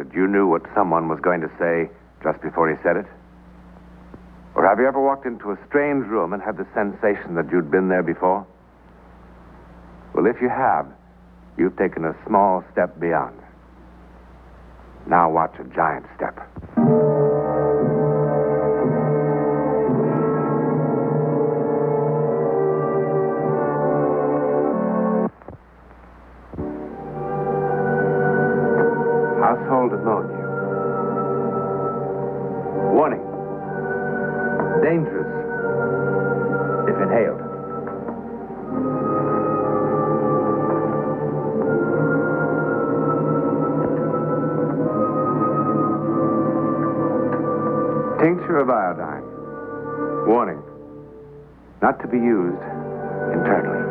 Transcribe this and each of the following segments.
that you knew what someone was going to say just before he said it? Or have you ever walked into a strange room and had the sensation that you'd been there before? Well, if you have, you've taken a small step beyond. Now watch a giant step. Household ammonia. Warning. Dangerous if inhaled. Tincture of iodine. Warning. Not to be used internally.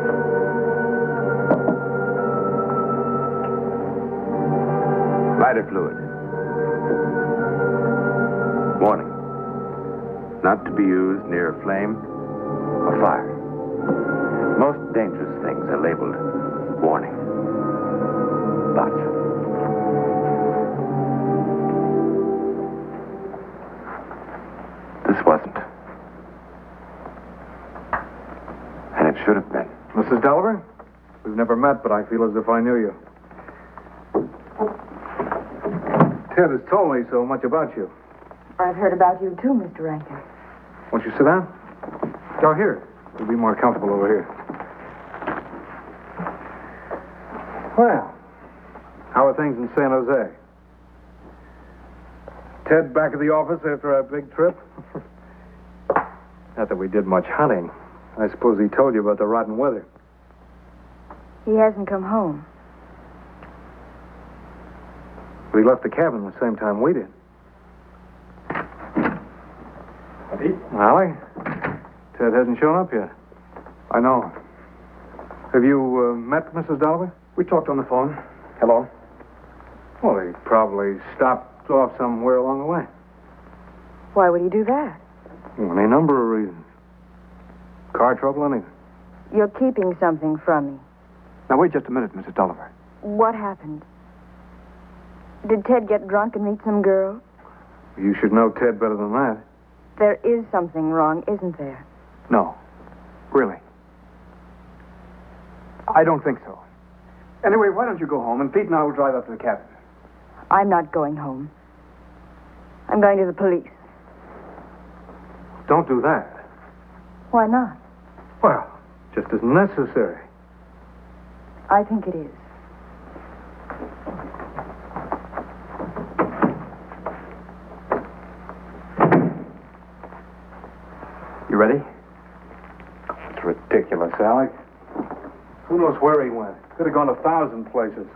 Ryder fluid. Warning. Not to be used near a flame or fire. Most dangerous things are labeled warning. But this wasn't. And it should have been. Mrs. Doliver? We've never met, but I feel as if I knew you. Ted has told me so much about you. I've heard about you, too, Mr. Rankin. Won't you sit down? Go here. You'll be more comfortable over here. Well, how are things in San Jose? Ted back at the office after our big trip? Not that we did much hunting. I suppose he told you about the rotten weather. He hasn't come home. But he left the cabin the same time we did. Alec? Ted hasn't shown up yet. I know. Have you met Mrs. Doliver? We talked on the phone. Hello? Well, he probably stopped off somewhere along the way. Why would he do that? Well, any number of reasons. Car trouble, anything. You're keeping something from me. Now, wait just a minute, Mrs. Doliver. What happened? Did Ted get drunk and meet some girl? You should know Ted better than that. There is something wrong, isn't there? No. Really. I don't think so. Anyway, why don't you go home, and Pete and I will drive up to the cabin. I'm not going home. I'm going to the police. Don't do that. Why not? Well, just as necessary. I think it is. You ready? It's ridiculous, Alec. Who knows where he went? Could have gone 1,000 places.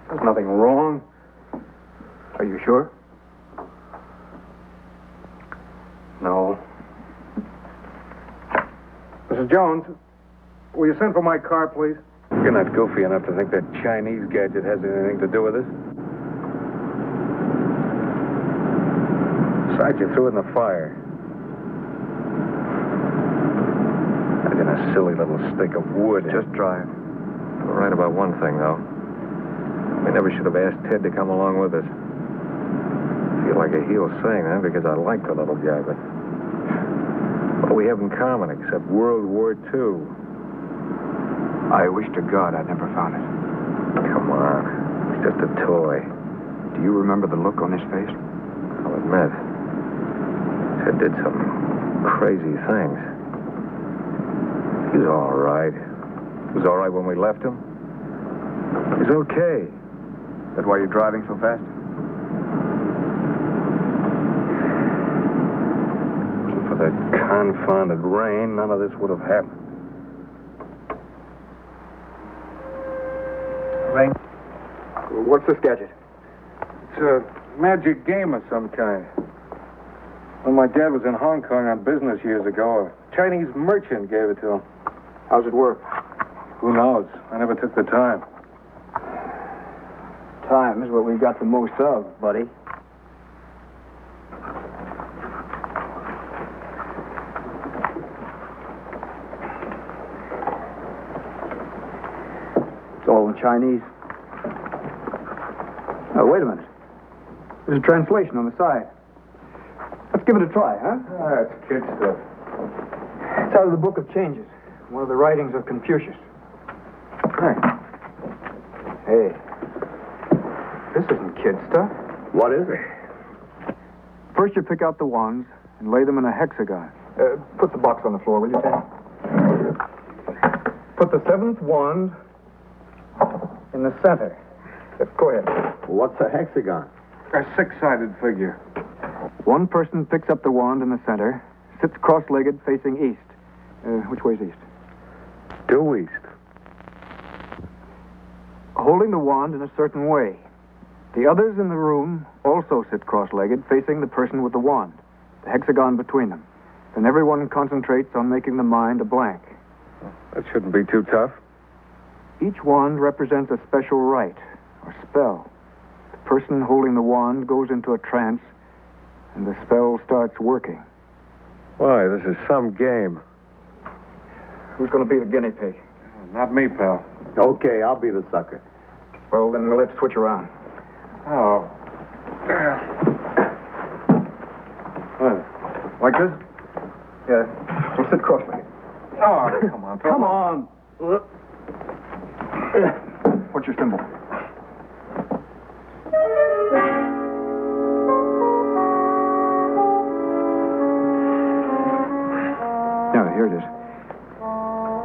There's nothing wrong. Are you sure? No. Mrs. Jones, will you send for my car, please? You're not goofy enough to think that Chinese gadget has anything to do with this. Besides, you threw it in the fire. Like in a silly little stick of wood. Just drive. You're right about one thing, though. We never should have asked Ted to come along with us. I feel like a heel saying that because I like the little guy, but what do we have in common except World War II? I wish to God I'd never found it. Come on. It's just a toy. Do you remember the look on his face? I'll admit. Ted did some crazy things. He's all right. He was all right when we left him. He's okay. Is that why you're driving so fast? Wasn't for that confounded rain, none of this would have happened. Rain? What's this gadget? It's a magic game of some kind. When my dad was in Hong Kong on business years ago, a Chinese merchant gave it to him. How's it work? Who knows? I never took the time. Time is what we've got the most of, buddy. It's all in Chinese. Oh, wait a minute. There's a translation on the side. Let's give it a try, huh? That's kid stuff. It's out of the Book of Changes, one of the writings of Confucius. Hey, this isn't kid stuff. What is it? First you pick out the wands and lay them in a hexagon. Put the box on the floor, will you, Ted? Put the seventh wand in the center. Go ahead. What's a hexagon? A six-sided figure. One person picks up the wand in the center, sits cross-legged facing east. Which way's east? Due east. Holding the wand in a certain way. The others in the room also sit cross-legged, facing the person with the wand, the hexagon between them. Then everyone concentrates on making the mind a blank. That shouldn't be too tough. Each wand represents a special rite or spell. The person holding the wand goes into a trance, and the spell starts working. Why, this is some game. Who's going to be the guinea pig? Not me, pal. Okay, I'll be the sucker. Well, then we'll have to switch around. Oh. What? Like this? Yeah, we'll sit cross-legged. Oh, come on, pal. Come on. What's your symbol? Yeah, here it is.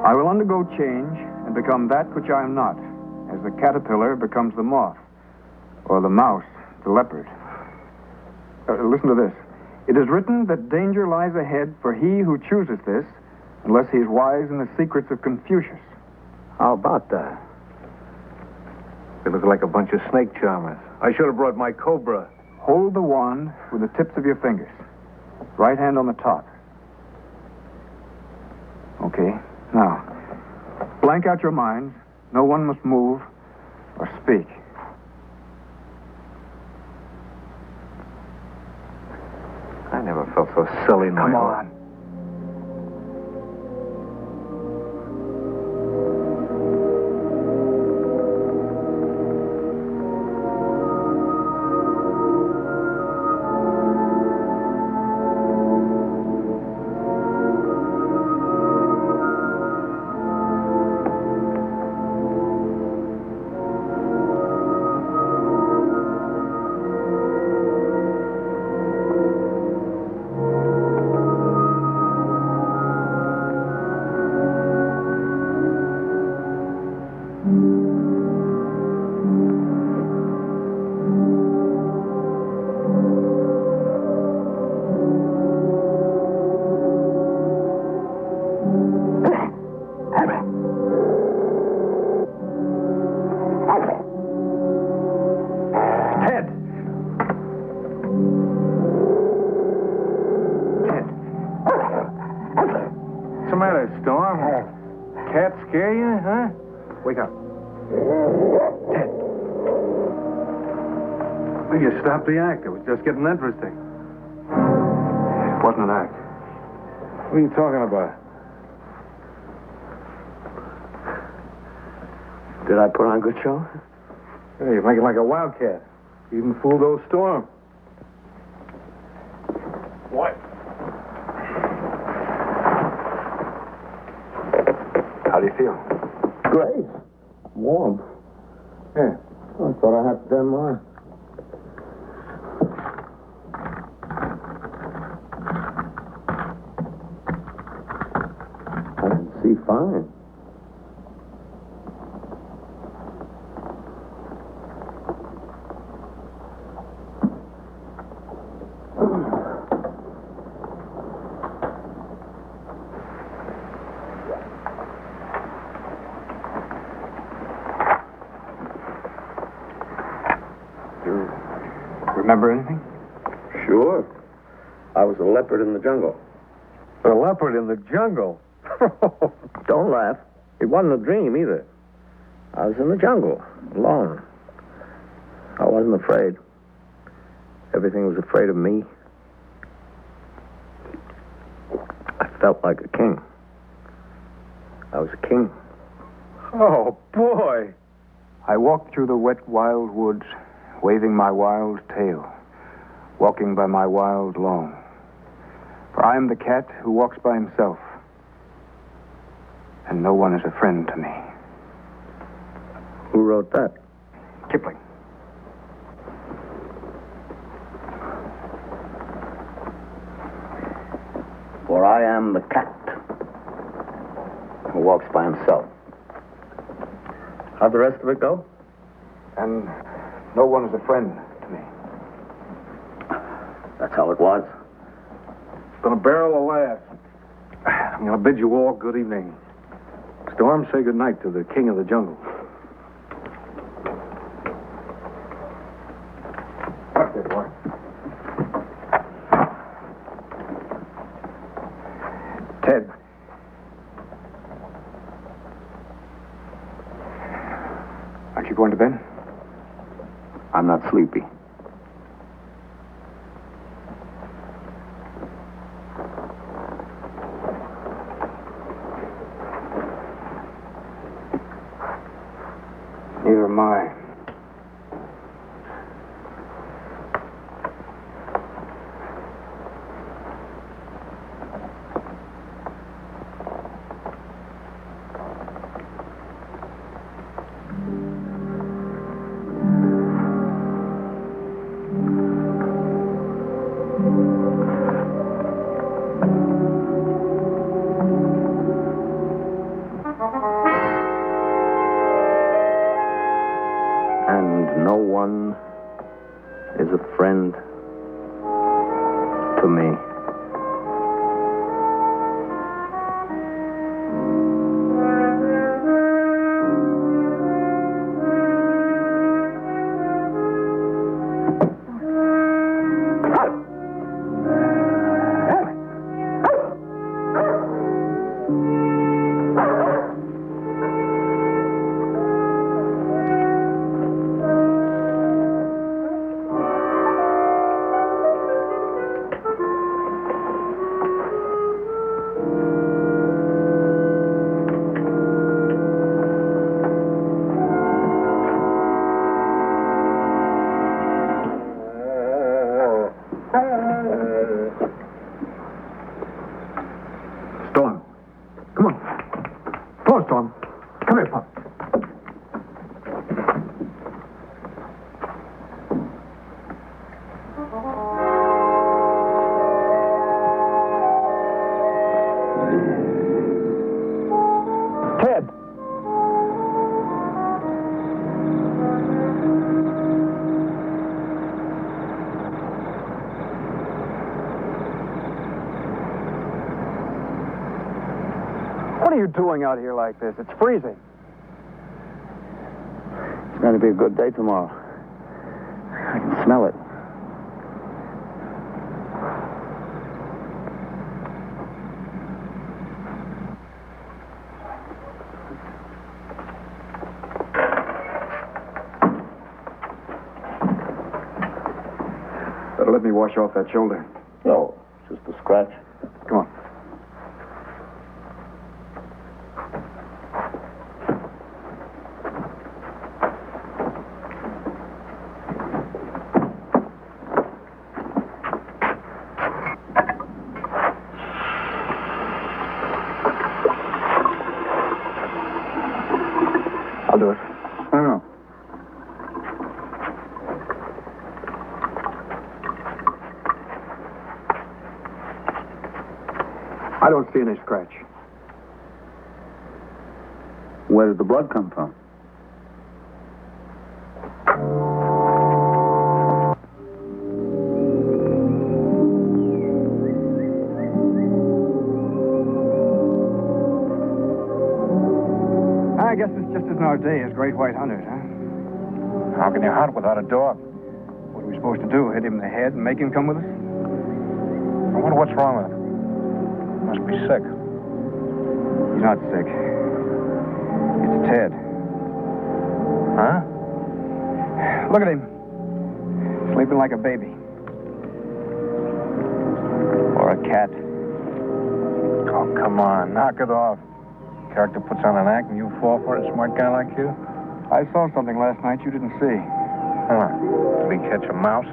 I will undergo change and become that which I am not, as the caterpillar becomes the moth, or the mouse, the leopard. Listen to this. It is written that danger lies ahead for he who chooses this, unless he is wise in the secrets of Confucius. How about that? They look like a bunch of snake charmers. I should have brought my cobra. Hold the wand with the tips of your fingers. Right hand on the top. Okay. Now, blank out your minds. No one must move or speak. I never felt so silly in my Come life. on. What's the matter, Storm? Cat scare you, huh? Wake up. Well, you stopped the act. It was just getting interesting. It wasn't an act. What are you talking about? Did I put on a good show? Hey, you're making like a wildcat. You even fooled old Storm. What? How do you feel? Great. Warm. Yeah. I thought I had to stand mine. I can see fine. Remember anything? Sure. I was a leopard in the jungle. A leopard in the jungle? Don't laugh. It wasn't a dream either. I was in the jungle, alone. I wasn't afraid. Everything was afraid of me. I felt like a king. I was a king. Oh, boy. I walked through the wet, wild woods, waving my wild tail, walking by my wild lawn. For I am the cat who walks by himself, and no one is a friend to me. Who wrote that? Kipling. For I am the cat who walks by himself. How'd the rest of it go? And no one is a friend to me. That's how it was. It's been a barrel of laughs. I'm going to bid you all good evening. Storm, say good night to the king of the jungle. Up there, boy. Ted. Aren't you going to bed? I'm not sleepy. Neither am I. And no one is a friend to me. Storm. Come on. Come on, Storm. Come here, Pop. Ted. What are you doing out here like this? It's freezing. It's going to be a good day tomorrow. I can smell it. Better let me wash off that shoulder. No, just a scratch. Come on. I'll do it. No. I don't see any scratch. Where did the blood come from? I guess it's just as in our day as great white hunters, huh? How can you hunt without a dog? What are we supposed to do? Hit him in the head and make him come with us? I wonder what's wrong with him. Must be sick. He's not sick. It's Ted. Huh? Look at him. Sleeping like a baby. Or a cat. Oh, come on. Knock it off. Character puts on an act and you fall for it, a smart guy like you? I saw something last night you didn't see. Huh. Did he catch a mouse?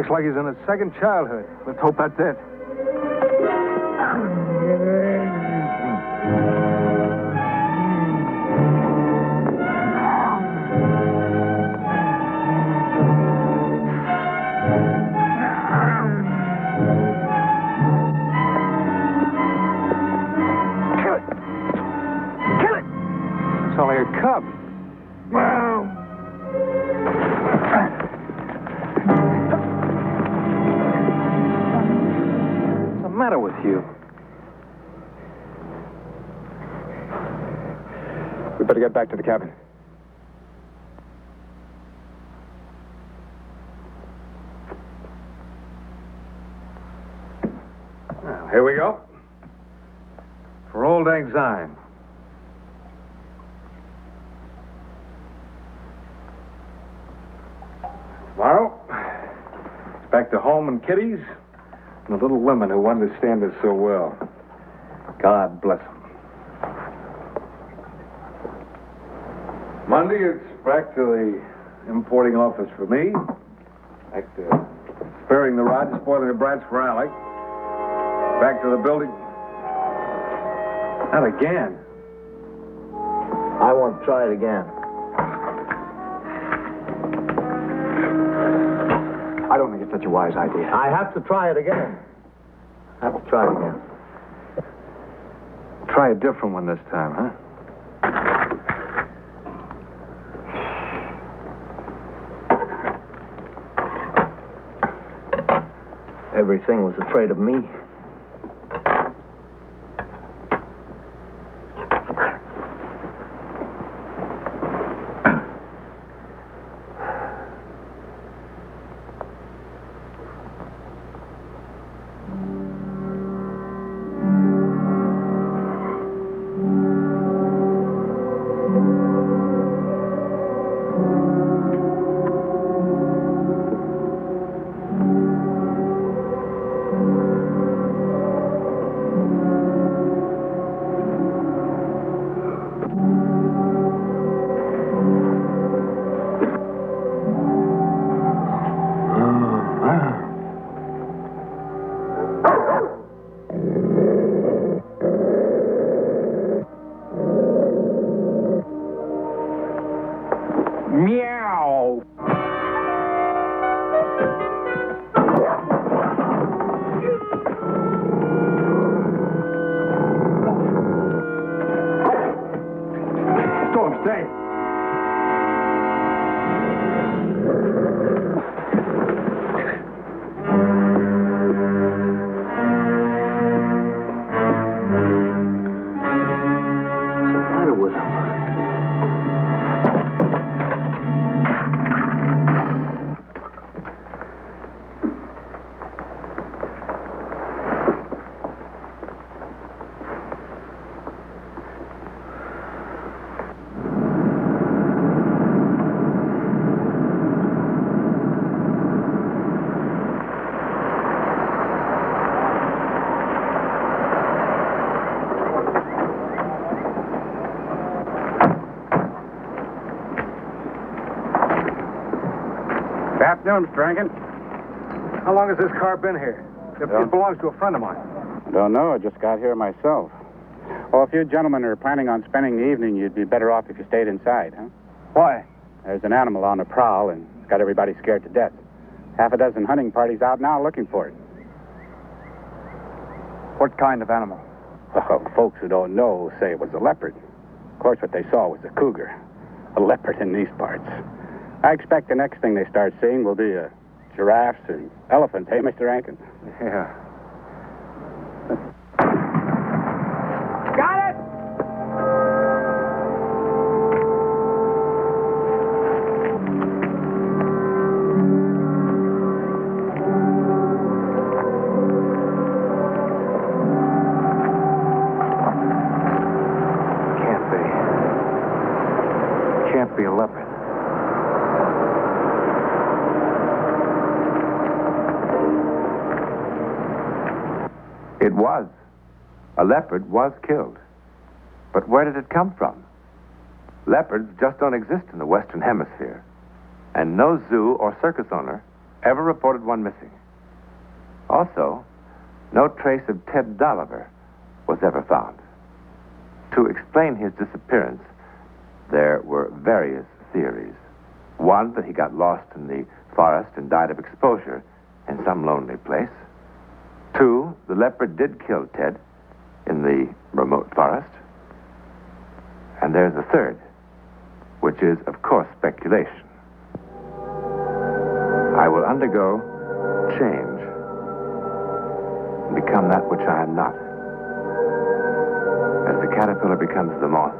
Acts like he's in his second childhood. Let's hope that's it. It's only a cub. What's the matter with you? We better get back to the cabin. Well, here we go. For old Lang Syne. Tomorrow, it's back to home and kitties and the little women who understand us so well. God bless them. Monday, it's back to the importing office for me. Back to sparing the rod and spoiling the brats for Alec. Back to the building. Not again. I want to try it again. I don't think it's such a wise idea. I have to try it again. I have to try it again. Try a different one this time, huh? Everything was afraid of me. Meow. Storm, stay. What's the matter with him? Good afternoon, Mr. Rankin. How long has this car been here? It belongs to a friend of mine. I don't know. I just got here myself. Well, if you gentlemen are planning on spending the evening, you'd be better off if you stayed inside, huh? Why? There's an animal on the prowl and it's got everybody scared to death. Half a dozen hunting parties out now looking for it. What kind of animal? Well, folks who don't know say it was a leopard. Of course, what they saw was a cougar. A leopard in these parts. I expect the next thing they start seeing will be giraffes and elephants, hey, Mr. Rankin? Yeah. Got it! Can't be a leopard. It was. A leopard was killed. But where did it come from? Leopards just don't exist in the Western Hemisphere. And no zoo or circus owner ever reported one missing. Also, no trace of Ted Doliver was ever found. To explain his disappearance, there were various theories. One, that he got lost in the forest and died of exposure in some lonely place. Two, the leopard did kill Ted in the remote forest. And there's a third, which is, of course, speculation. I will undergo change and become that which I am not. As the caterpillar becomes the moth,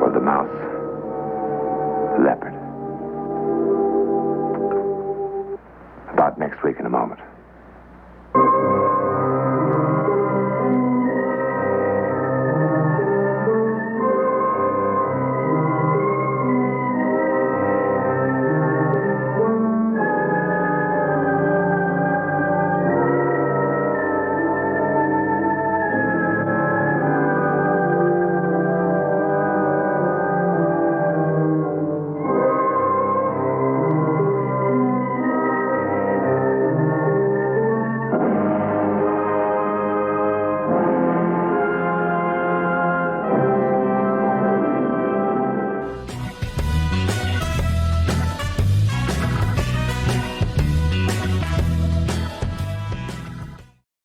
or the mouse, the leopard. About next week in a moment.